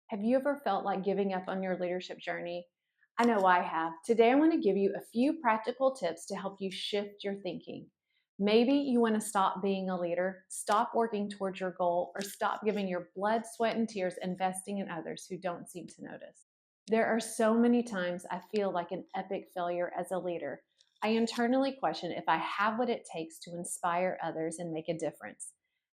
Have you ever felt like giving up on your leadership journey? I know I have. Today, I want to give you a few practical tips to help you shift your thinking. Maybe you want to stop being a leader, stop working towards your goal, or stop giving your blood, sweat, and tears investing in others who don't seem to notice. There are so many times I feel like an epic failure as a leader. I internally question if I have what it takes to inspire others and make a difference.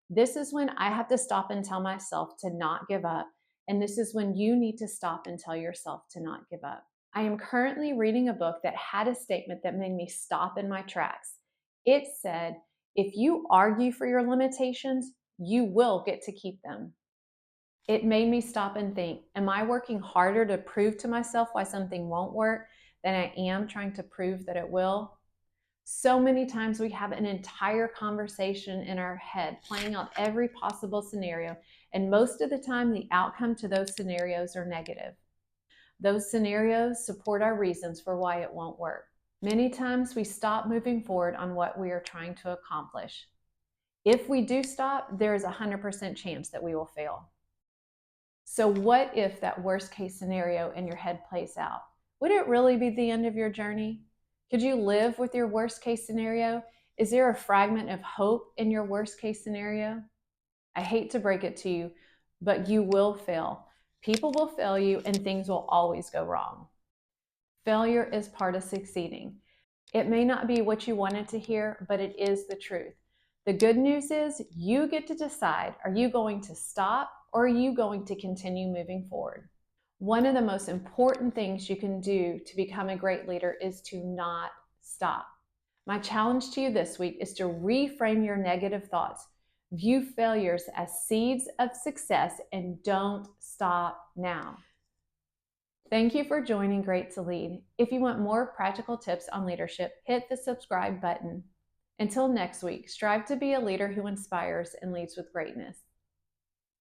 This is when I have to stop and tell myself to not give up, and this is when you need to stop and tell yourself to not give up. I am currently reading a book that had a statement that made me stop in my tracks. It said, if you argue for your limitations, you will get to keep them. It made me stop and think, am I working harder to prove to myself why something won't work than I am trying to prove that it will? So many times we have an entire conversation in our head, playing out every possible scenario, and most of the time the outcome to those scenarios are negative. Those scenarios support our reasons for why it won't work. Many times we stop moving forward on what we are trying to accomplish. If we do stop, there is a 100% chance that we will fail. So what if that worst case scenario in your head plays out? Would it really be the end of your journey? Could you live with your worst case scenario? Is there a fragment of hope in your worst case scenario? I hate to break it to you, but you will fail. People will fail you and things will always go wrong. Failure is part of succeeding. It may not be what you wanted to hear, but it is the truth. The good news is you get to decide, are you going to stop or are you going to continue moving forward? One of the most important things you can do to become a great leader is to not stop. My challenge to you this week is to reframe your negative thoughts. View failures as seeds of success and don't stop now. Thank you for joining Great to Lead. If you want more practical tips on leadership, hit the subscribe button. Until next week, strive to be a leader who inspires and leads with greatness.